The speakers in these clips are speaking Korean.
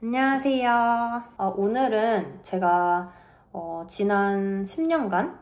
안녕하세요. 오늘은 제가 지난 10년간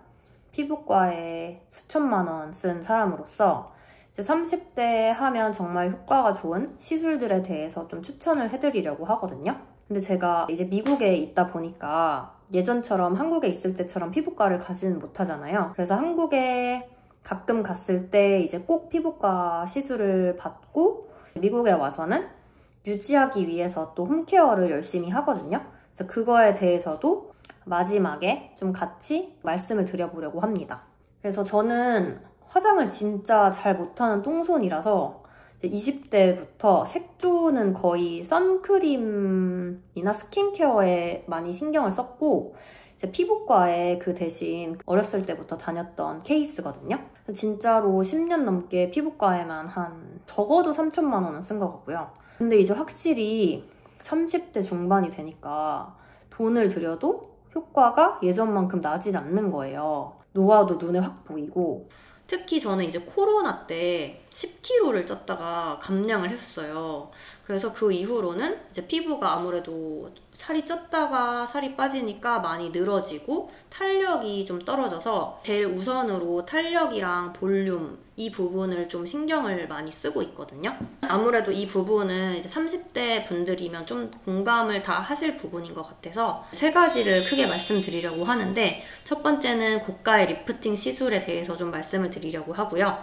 피부과에 수천만 원 쓴 사람으로서 이제 30대 하면 정말 효과가 좋은 시술들에 대해서 좀 추천을 해드리려고 하거든요. 근데 제가 이제 미국에 있다 보니까 예전처럼 한국에 있을 때처럼 피부과를 가지는 못하잖아요. 그래서 한국에 가끔 갔을 때 이제 꼭 피부과 시술을 받고 미국에 와서는 유지하기 위해서 또 홈케어를 열심히 하거든요. 그래서 그거에 대해서도 마지막에 좀 같이 말씀을 드려보려고 합니다. 그래서 저는 화장을 진짜 잘 못하는 똥손이라서 20대부터 색조는 거의 선크림이나 스킨케어에 많이 신경을 썼고 이제 피부과에 그 대신 어렸을 때부터 다녔던 케이스거든요. 진짜로 10년 넘게 피부과에만 한 적어도 3천만 원은 쓴 것 같고요. 근데 이제 확실히 30대 중반이 되니까 돈을 들여도 효과가 예전만큼 나진 않는 거예요. 노화도 눈에 확 보이고, 특히 저는 이제 코로나 때 10kg를 쪘다가 감량을 했어요. 그래서 그 이후로는 이제 피부가 아무래도 살이 쪘다가 살이 빠지니까 많이 늘어지고 탄력이 좀 떨어져서 제일 우선으로 탄력이랑 볼륨 이 부분을 좀 신경을 많이 쓰고 있거든요. 아무래도 이 부분은 이제 30대 분들이면 좀 공감을 다 하실 부분인 것 같아서 세 가지를 크게 말씀드리려고 하는데, 첫 번째는 고가의 리프팅 시술에 대해서 좀 말씀을 드리려고 하고요.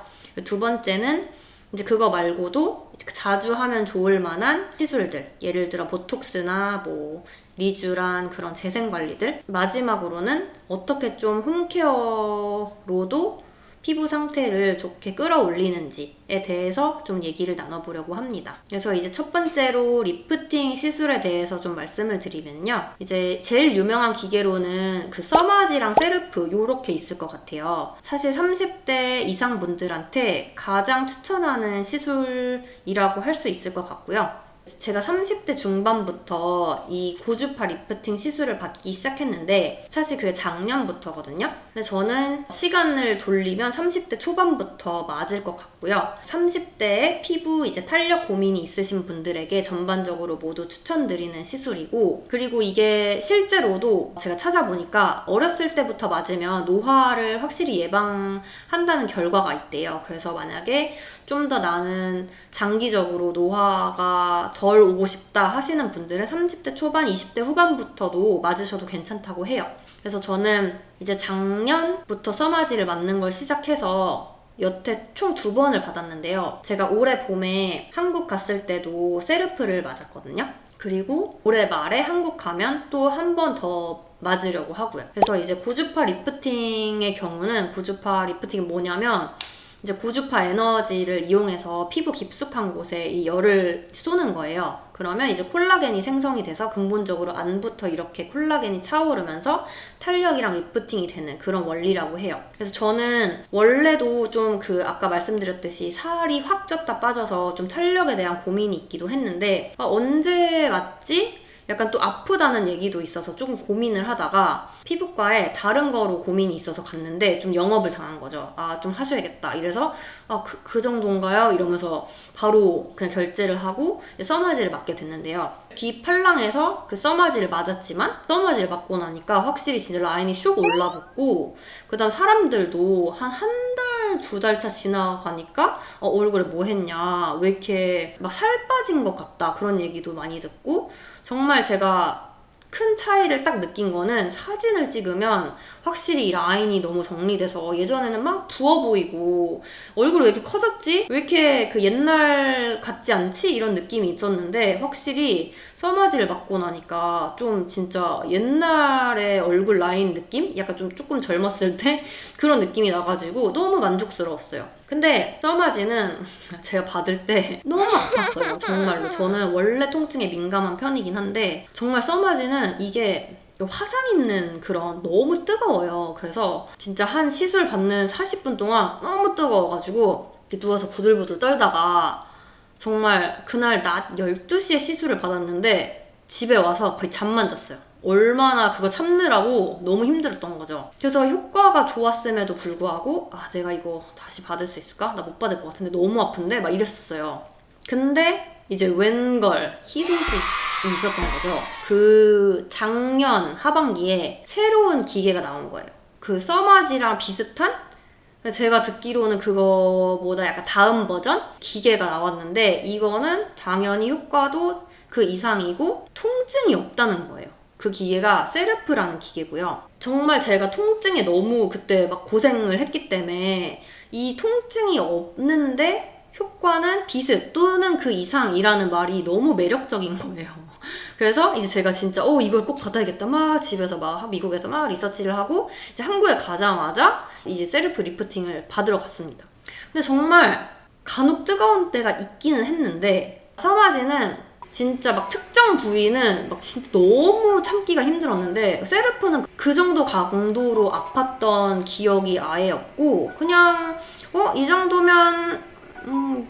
두 번째는 이제 그거 말고도 자주 하면 좋을 만한 시술들, 예를 들어 보톡스나 뭐 리쥬란 그런 재생 관리들, 마지막으로는 어떻게 좀 홈케어로도 피부 상태를 좋게 끌어올리는지에 대해서 좀 얘기를 나눠보려고 합니다. 그래서 이제 첫 번째로 리프팅 시술에 대해서 좀 말씀을 드리면요. 이제 제일 유명한 기계로는 그 써마지랑 세르프 요렇게 있을 것 같아요. 사실 30대 이상 분들한테 가장 추천하는 시술이라고 할 수 있을 것 같고요. 제가 30대 중반부터 이 고주파 리프팅 시술을 받기 시작했는데 사실 그게 작년부터거든요. 근데 저는 시간을 돌리면 30대 초반부터 맞을 것 같고요. 30대에 피부 이제 탄력 고민이 있으신 분들에게 전반적으로 모두 추천드리는 시술이고, 그리고 이게 실제로도 제가 찾아보니까 어렸을 때부터 맞으면 노화를 확실히 예방한다는 결과가 있대요. 그래서 만약에 좀 더 나는 장기적으로 노화가 덜 오고 싶다 하시는 분들은 30대 초반, 20대 후반부터도 맞으셔도 괜찮다고 해요. 그래서 저는 이제 작년부터 써마지를 맞는 걸 시작해서 여태 총 2번을 받았는데요. 제가 올해 봄에 한국 갔을 때도 세르프를 맞았거든요. 그리고 올해 말에 한국 가면 또 한 번 더 맞으려고 하고요. 그래서 이제 고주파 리프팅의 경우는, 고주파 리프팅이 뭐냐면 이제 고주파 에너지를 이용해서 피부 깊숙한 곳에 이 열을 쏘는 거예요. 그러면 이제 콜라겐이 생성이 돼서 근본적으로 안부터 이렇게 콜라겐이 차오르면서 탄력이랑 리프팅이 되는 그런 원리라고 해요. 그래서 저는 원래도 좀 아까 말씀드렸듯이 살이 확 쪘다 빠져서 좀 탄력에 대한 고민이 있기도 했는데 언제 맞지? 약간 또 아프다는 얘기도 있어서 조금 고민을 하다가 피부과에 다른 거로 고민이 있어서 갔는데 좀 영업을 당한 거죠. 좀 하셔야겠다. 이래서 그 정도인가요? 이러면서 바로 그냥 결제를 하고 써마지를 맞게 됐는데요. 귀팔랑에서 그 써마지를 맞았지만 써마지를 맞고 나니까 확실히 진짜 라인이 슉 올라붙고, 그 다음 사람들도 한 달, 2달 차 지나가니까 얼굴에 뭐 했냐, 왜 이렇게 막 살 빠진 것 같다, 그런 얘기도 많이 듣고, 정말 제가 큰 차이를 딱 느낀 거는 사진을 찍으면 확실히 이 라인이 너무 정리돼서 예전에는 막 부어 보이고 얼굴이 왜 이렇게 커졌지? 왜 이렇게 그 옛날 같지 않지? 이런 느낌이 있었는데 확실히 써마지를 맞고 나니까 좀 진짜 옛날의 얼굴 라인 느낌? 약간 좀 조금 젊었을 때 그런 느낌이 나가지고 너무 만족스러웠어요. 근데 써마지는 제가 받을 때 너무 아팠어요. 정말로. 저는 원래 통증에 민감한 편이긴 한데 정말 써마지는 이게 화상 입는 그런 너무 뜨거워요. 그래서 진짜 한 시술 받는 40분 동안 너무 뜨거워가지고 이렇게 누워서 부들부들 떨다가 정말 그날 낮 12시에 시술을 받았는데 집에 와서 거의 잠만 잤어요. 얼마나 그거 참느라고 너무 힘들었던 거죠. 그래서 효과가 좋았음에도 불구하고 내가 이거 다시 받을 수 있을까? 나 못 받을 것 같은데 너무 아픈데? 막 이랬었어요. 근데 이제 웬걸 희소식 있었던 거죠. 그 작년 하반기에 새로운 기계가 나온 거예요. 그 써마지랑 비슷한? 제가 듣기로는 그거보다 약간 다음 버전 기계가 나왔는데, 이거는 당연히 효과도 그 이상이고 통증이 없다는 거예요. 그 기계가 세르프라는 기계고요. 정말 제가 통증에 너무 그때 막 고생을 했기 때문에 이 통증이 없는데 효과는 비슷 또는 그 이상이라는 말이 너무 매력적인 거예요. 그래서 이제 제가 진짜 이걸 꼭 받아야겠다 막 집에서 막 미국에서 막 리서치를 하고 이제 한국에 가자마자 이제 셀프 리프팅을 받으러 갔습니다. 근데 정말 간혹 뜨거운 때가 있기는 했는데, 써마지는 진짜 막 특정 부위는 막 진짜 너무 참기가 힘들었는데, 셀프는 그 정도 강도로 아팠던 기억이 아예 없고, 그냥 이 정도면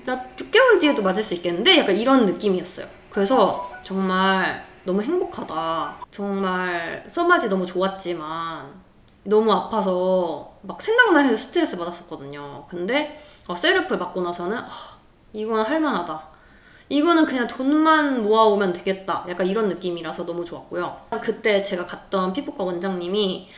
나 6개월 뒤에도 맞을 수 있겠는데? 약간 이런 느낌이었어요. 그래서 정말 너무 행복하다. 정말 써마지 너무 좋았지만 너무 아파서 막 생각만 해도 스트레스 받았었거든요. 근데 셀프를 받고 나서는 이건 할만하다. 이거는 그냥 돈만 모아오면 되겠다. 약간 이런 느낌이라서 너무 좋았고요. 그때 제가 갔던 피부과 원장님이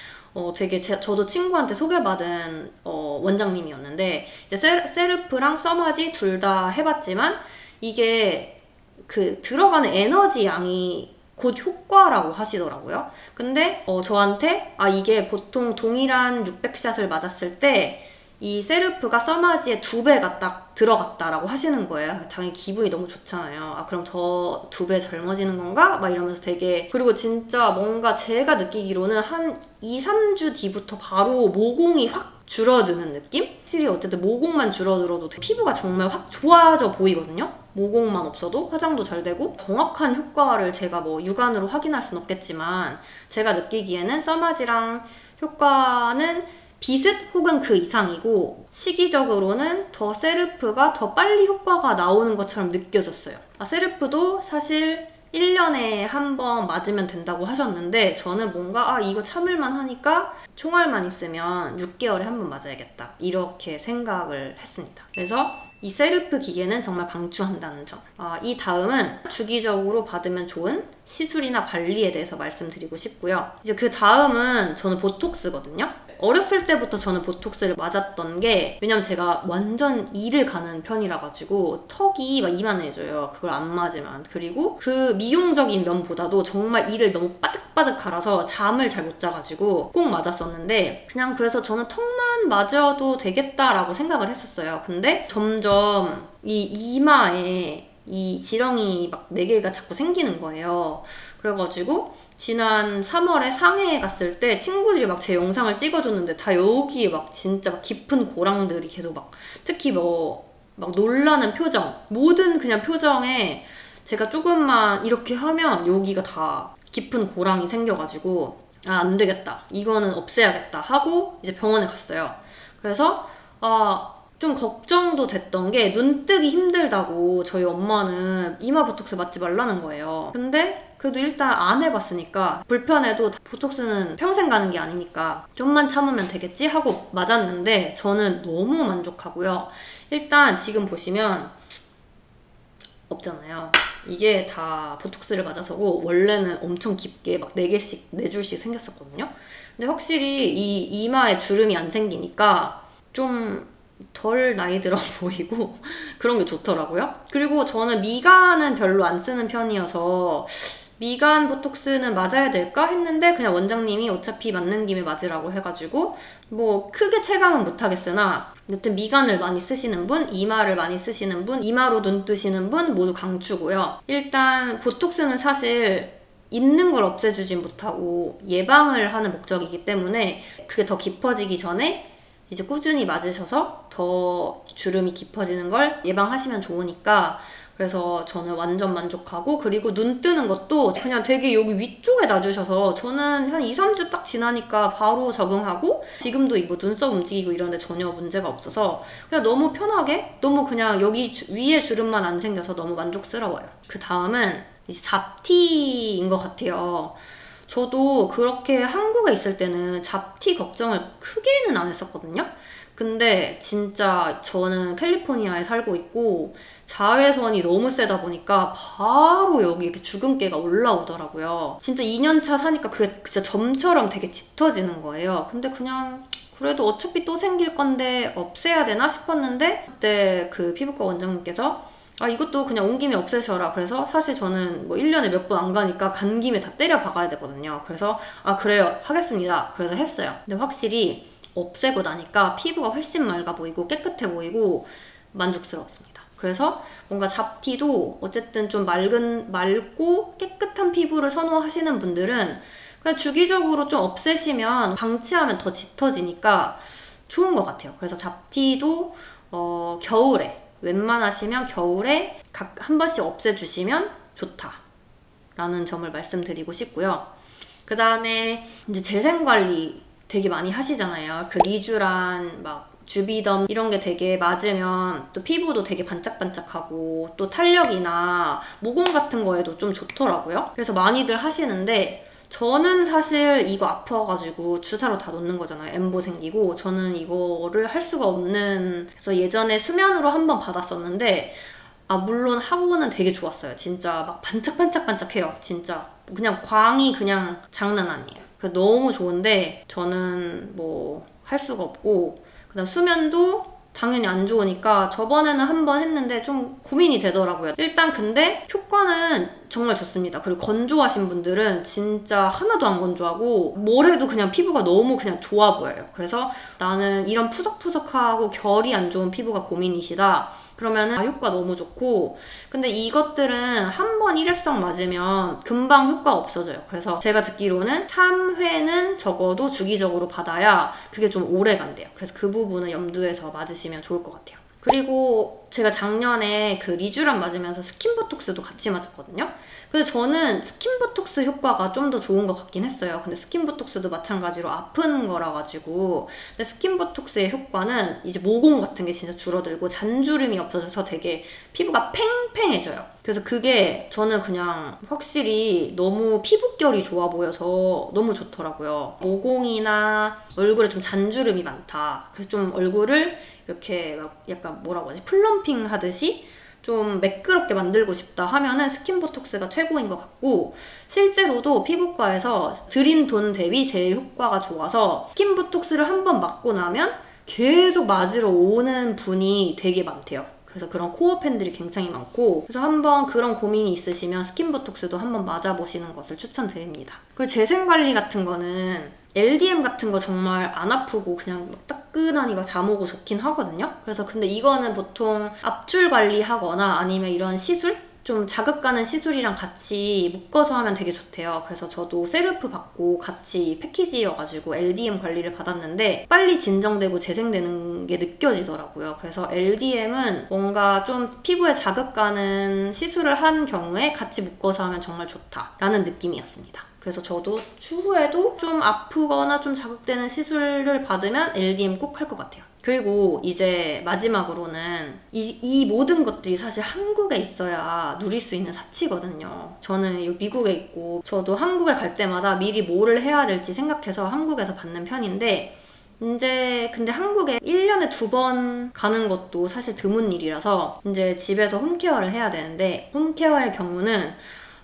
되게 저도 친구한테 소개받은 원장님이었는데, 이제 셀프랑 써마지 둘 다 해봤지만 이게 그 들어가는 에너지 양이 곧 효과라고 하시더라고요. 근데 저한테 이게 보통 동일한 600샷을 맞았을 때 이 셀프가 써마지의 2배가 딱 들어갔다라고 하시는 거예요. 당연히 기분이 너무 좋잖아요. 그럼 더 2배 젊어지는 건가? 막 이러면서 되게, 그리고 진짜 뭔가 제가 느끼기로는 한 2, 3주 뒤부터 바로 모공이 확 줄어드는 느낌? 확실히 어쨌든 모공만 줄어들어도 피부가 정말 확 좋아져 보이거든요? 모공만 없어도 화장도 잘 되고. 정확한 효과를 제가 뭐 육안으로 확인할 순 없겠지만 제가 느끼기에는 써마지랑 효과는 비슷 혹은 그 이상이고, 시기적으로는 더 셀프가 더 빨리 효과가 나오는 것처럼 느껴졌어요. 셀프도 사실 1년에 한 번 맞으면 된다고 하셨는데, 저는 뭔가 이거 참을만 하니까 총알만 있으면 6개월에 한 번 맞아야겠다, 이렇게 생각을 했습니다. 그래서 이 셀프 기계는 정말 강추한다는 점. 이 다음은 주기적으로 받으면 좋은 시술이나 관리에 대해서 말씀드리고 싶고요. 이제 그 다음은 저는 보톡스거든요. 어렸을 때부터 저는 보톡스를 맞았던 게, 왜냐면 제가 완전 이를 가는 편이라 가지고 턱이 막 이만해져요, 그걸 안 맞으면. 그리고 그 미용적인 면보다도 정말 이를 너무 바득바득 갈아서 잠을 잘 못 자가지고 꼭 맞았었는데, 그냥 그래서 저는 턱만 맞아도 되겠다라고 생각을 했었어요. 근데 점점 이 이마에 이 지렁이 막 4개가 자꾸 생기는 거예요. 그래가지고 지난 3월에 상해에 갔을 때 친구들이 막 제 영상을 찍어줬는데 다 여기에 막 진짜 막 깊은 고랑들이 계속 막, 특히 막 놀라는 표정, 모든 그냥 표정에 제가 조금만 이렇게 하면 여기가 다 깊은 고랑이 생겨가지고 안 되겠다, 이거는 없애야겠다 하고 이제 병원에 갔어요. 그래서 좀 걱정도 됐던 게, 눈뜨기 힘들다고 저희 엄마는 이마 보톡스 맞지 말라는 거예요. 근데 그래도 일단 안 해봤으니까, 불편해도 보톡스는 평생 가는 게 아니니까 좀만 참으면 되겠지 하고 맞았는데 저는 너무 만족하고요. 일단 지금 보시면 없잖아요. 이게 다 보톡스를 맞아서고, 원래는 엄청 깊게 막 4개씩, 4줄씩 생겼었거든요. 근데 확실히 이 이마에 주름이 안 생기니까 좀 덜 나이 들어 보이고 그런 게 좋더라고요. 그리고 저는 미간은 별로 안 쓰는 편이어서 미간 보톡스는 맞아야 될까 했는데, 그냥 원장님이 어차피 맞는 김에 맞으라고 해가지고 뭐 크게 체감은 못하겠으나, 여튼 미간을 많이 쓰시는 분, 이마를 많이 쓰시는 분, 이마로 눈 뜨시는 분 모두 강추고요. 일단 보톡스는 사실 있는 걸 없애주진 못하고 예방을 하는 목적이기 때문에 그게 더 깊어지기 전에 이제 꾸준히 맞으셔서 더 주름이 깊어지는 걸 예방하시면 좋으니까, 그래서 저는 완전 만족하고, 그리고 눈 뜨는 것도 그냥 되게 여기 위쪽에 놔주셔서 저는 한 2, 3주 딱 지나니까 바로 적응하고, 지금도 이거 눈썹 움직이고 이런데 전혀 문제가 없어서 그냥 너무 편하게, 너무 그냥 여기 위에 주름만 안 생겨서 너무 만족스러워요. 그 다음은 이제 잡티인 것 같아요. 저도 그렇게 한국에 있을 때는 잡티 걱정을 크게는 안 했었거든요. 근데 진짜 저는 캘리포니아에 살고 있고 자외선이 너무 세다 보니까 바로 여기 이렇게 주근깨가 올라오더라고요. 진짜 2년차 사니까 그게 진짜 점처럼 되게 짙어지는 거예요. 근데 그냥 그래도 어차피 또 생길 건데 없애야 되나 싶었는데 그때 그 피부과 원장님께서 이것도 그냥 온 김에 없애셔라. 그래서 사실 저는 뭐 1년에 몇 번 안 가니까 간 김에 다 때려 박아야 되거든요. 그래서 그래요. 하겠습니다. 그래서 했어요. 근데 확실히 없애고 나니까 피부가 훨씬 맑아 보이고 깨끗해 보이고 만족스러웠습니다. 그래서 뭔가 잡티도 어쨌든 좀 맑고 깨끗한 피부를 선호하시는 분들은 그냥 주기적으로 좀 없애시면 방치하면 더 짙어지니까 좋은 것 같아요. 그래서 잡티도 겨울에 웬만하시면 겨울에 각 한 번씩 없애주시면 좋다라는 점을 말씀드리고 싶고요. 그 다음에 이제 재생관리 되게 많이 하시잖아요. 그 리쥬란 막 주비덤 이런 게 되게 맞으면 또 피부도 되게 반짝반짝하고 또 탄력이나 모공 같은 거에도 좀 좋더라고요. 그래서 많이들 하시는데 저는 사실 이거 아파가지고 주사로 다 놓는 거잖아요. 엠보 생기고 저는 이거를 할 수가 없는. 그래서 예전에 수면으로 한번 받았었는데 물론 하고는 되게 좋았어요. 진짜 막 반짝반짝반짝해요. 진짜 그냥 광이 그냥 장난 아니에요. 그래서 너무 좋은데 저는 뭐 할 수가 없고 그다음 수면도 당연히 안 좋으니까 저번에는 한 번 했는데 좀 고민이 되더라고요. 일단 근데 효과는 정말 좋습니다. 그리고 건조하신 분들은 진짜 하나도 안 건조하고 뭘 해도 그냥 피부가 너무 그냥 좋아 보여요. 그래서 나는 이런 푸석푸석하고 결이 안 좋은 피부가 고민이시다. 그러면은 효과 너무 좋고 근데 이것들은 한 번 일회성 맞으면 금방 효과 없어져요. 그래서 제가 듣기로는 3회는 적어도 주기적으로 받아야 그게 좀 오래 간대요. 그래서 그 부분은 염두에서 맞으시면 좋을 것 같아요. 그리고 제가 작년에 그 리쥬란 맞으면서 스킨보톡스도 같이 맞았거든요. 근데 저는 스킨보톡스 효과가 좀 더 좋은 것 같긴 했어요. 근데 스킨보톡스도 마찬가지로 아픈 거라 가지고 근데 스킨보톡스의 효과는 이제 모공 같은 게 진짜 줄어들고 잔주름이 없어져서 되게 피부가 팽팽해져요. 그래서 그게 저는 그냥 확실히 너무 피부결이 좋아 보여서 너무 좋더라고요. 모공이나 얼굴에 좀 잔주름이 많다. 그래서 좀 얼굴을 이렇게 막 약간 뭐라고 하지? 플럼핑 하듯이 좀 매끄럽게 만들고 싶다 하면은 스킨보톡스가 최고인 것 같고 실제로도 피부과에서 들인 돈 대비 제일 효과가 좋아서 스킨보톡스를 한번 맞고 나면 계속 맞으러 오는 분이 되게 많대요. 그래서 그런 코어 팬들이 굉장히 많고 그래서 한번 그런 고민이 있으시면 스킨보톡스도 한번 맞아보시는 것을 추천드립니다. 그리고 재생관리 같은 거는 LDM 같은 거 정말 안 아프고 그냥 막 따끈하니 막 잠 오고 좋긴 하거든요. 그래서 근데 이거는 보통 압출 관리하거나 아니면 이런 시술? 좀 자극 가는 시술이랑 같이 묶어서 하면 되게 좋대요. 그래서 저도 셀프 받고 같이 패키지여가지고 LDM 관리를 받았는데 빨리 진정되고 재생되는 게 느껴지더라고요. 그래서 LDM은 뭔가 좀 피부에 자극 가는 시술을 한 경우에 같이 묶어서 하면 정말 좋다라는 느낌이었습니다. 그래서 저도 추후에도 좀 아프거나 좀 자극되는 시술을 받으면 LDM 꼭 할 것 같아요. 그리고 이제 마지막으로는 이 모든 것들이 사실 한국에 있어야 누릴 수 있는 사치거든요. 저는 미국에 있고 저도 한국에 갈 때마다 미리 뭐를 해야 될지 생각해서 한국에서 받는 편인데 이제 근데 한국에 1년에 2번 가는 것도 사실 드문 일이라서 이제 집에서 홈케어를 해야 되는데 홈케어의 경우는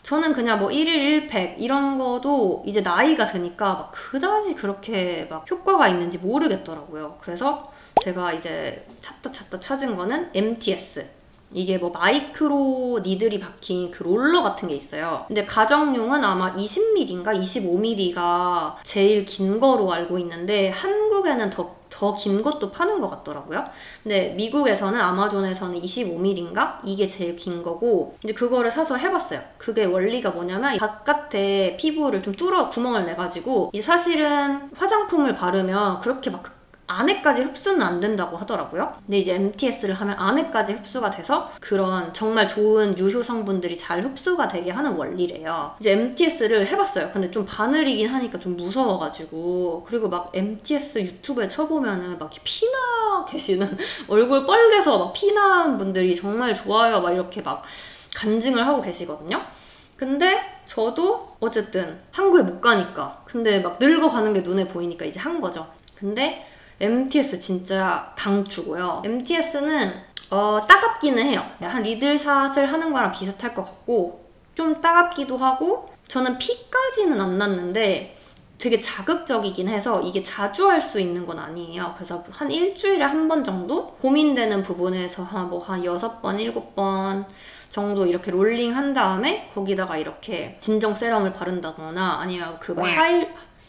저는 그냥 뭐 1일 1팩 이런 거도 이제 나이가 드니까 막 그다지 그렇게 막 효과가 있는지 모르겠더라고요. 그래서 제가 이제 찾다 찾은 거는 MTS. 이게 뭐 마이크로 니들이 박힌 그 롤러 같은 게 있어요. 근데 가정용은 아마 20mm인가 25mm가 제일 긴 거로 알고 있는데 한국에는 더 긴 것도 파는 것 같더라고요. 근데 미국에서는 아마존에서는 25mm인가? 이게 제일 긴 거고 이제 그거를 사서 해봤어요. 그게 원리가 뭐냐면 바깥에 피부를 좀 뚫어 구멍을 내가지고 사실은 화장품을 바르면 그렇게 막 안에까지 흡수는 안 된다고 하더라고요. 근데 이제 MTS를 하면 안에까지 흡수가 돼서 그런 정말 좋은 유효 성분들이 잘 흡수가 되게 하는 원리래요. 이제 MTS를 해봤어요. 근데 좀 바늘이긴 하니까 좀 무서워가지고 그리고 막 MTS 유튜브에 쳐보면은 막 피나 계시는 얼굴 빨개서 막 피난 분들이 정말 좋아요 막 이렇게 막 간증을 하고 계시거든요. 근데 저도 어쨌든 한국에 못 가니까 근데 막 늙어가는 게 눈에 보이니까 이제 한 거죠. 근데 MTS 진짜 강추고요. MTS는 따갑기는 해요. 한 리들샷을 하는 거랑 비슷할 것 같고 좀 따갑기도 하고 저는 피까지는 안 났는데 되게 자극적이긴 해서 이게 자주 할 수 있는 건 아니에요. 그래서 한 일주일에 한 번 정도 고민되는 부분에서 한 6번, 7번 정도 이렇게 롤링 한 다음에 거기다가 이렇게 진정 세럼을 바른다거나 아니면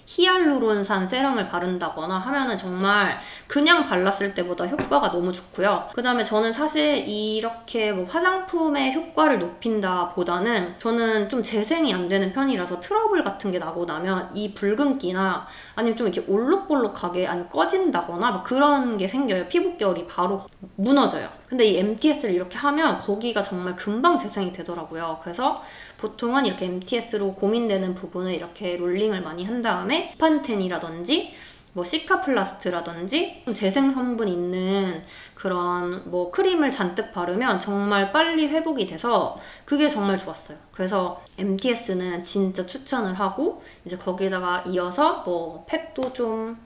히알루론산 세럼을 바른다거나 하면은 정말 그냥 발랐을 때보다 효과가 너무 좋고요. 그 다음에 저는 사실 이렇게 뭐 화장품의 효과를 높인다 보다는 저는 좀 재생이 안 되는 편이라서 트러블 같은 게 나고 나면 이 붉은기나 아니면 좀 이렇게 올록볼록하게 안 꺼진다거나 막 그런 게 생겨요. 피부결이 바로 무너져요. 근데 이 MTS를 이렇게 하면 거기가 정말 금방 재생이 되더라고요. 그래서 보통은 이렇게 MTS로 고민되는 부분을 이렇게 롤링을 많이 한 다음에 판텐이라든지 뭐 시카플라스트라든지 좀 재생 성분 있는 그런 뭐 크림을 잔뜩 바르면 정말 빨리 회복이 돼서 그게 정말 좋았어요. 그래서 MTS는 진짜 추천을 하고 이제 거기다가 이어서 뭐 팩도 좀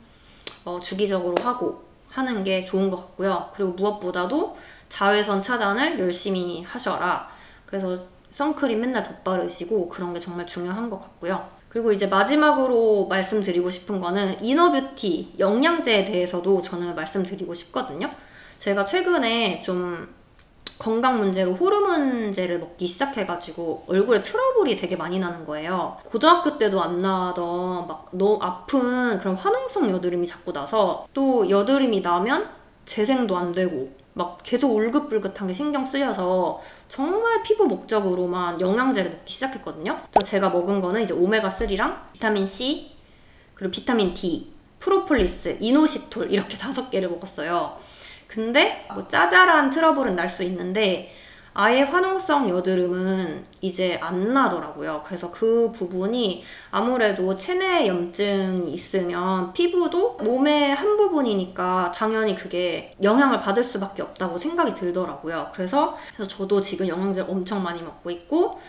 주기적으로 하고 하는 게 좋은 것 같고요. 그리고 무엇보다도 자외선 차단을 열심히 하셔라. 그래서 선크림 맨날 덧바르시고 그런 게 정말 중요한 것 같고요. 그리고 이제 마지막으로 말씀드리고 싶은 거는 이너뷰티 영양제에 대해서도 저는 말씀드리고 싶거든요. 제가 최근에 좀 건강 문제로 호르몬제를 먹기 시작해가지고 얼굴에 트러블이 되게 많이 나는 거예요. 고등학교 때도 안 나던 막 너무 아픈 그런 화농성 여드름이 자꾸 나서 또 여드름이 나면 재생도 안 되고 막 계속 울긋불긋한 게 신경 쓰여서 정말 피부 목적으로만 영양제를 먹기 시작했거든요. 그래서 제가 먹은 거는 이제 오메가3랑 비타민C 그리고 비타민 D, 프로폴리스, 이노시톨 이렇게 5개를 먹었어요. 근데 뭐 짜잘한 트러블은 날 수 있는데 아예 화농성 여드름은 이제 안 나더라고요. 그래서 그 부분이 아무래도 체내 염증이 있으면 피부도 몸의 한 부분이니까 당연히 그게 영향을 받을 수밖에 없다고 생각이 들더라고요. 그래서 저도 지금 영양제를 엄청 많이 먹고 있고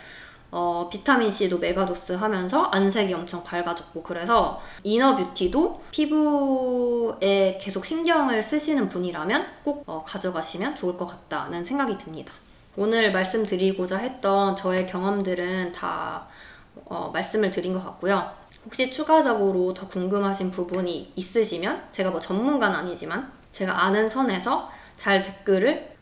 비타민C도 메가도스 하면서 안색이 엄청 밝아졌고 그래서 이너뷰티도 피부에 계속 신경을 쓰시는 분이라면 꼭 가져가시면 좋을 것 같다는 생각이 듭니다. 오늘 말씀드리고자 했던 저의 경험들은 다 말씀을 드린 것 같고요. 혹시 추가적으로 더 궁금하신 부분이 있으시면 제가 뭐 전문가는 아니지만 제가 아는 선에서 잘 댓글을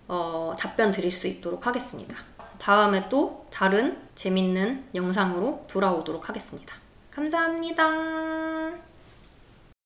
답변 드릴 수 있도록 하겠습니다. 다음에 또 다른 재밌는 영상으로 돌아오도록 하겠습니다. 감사합니다.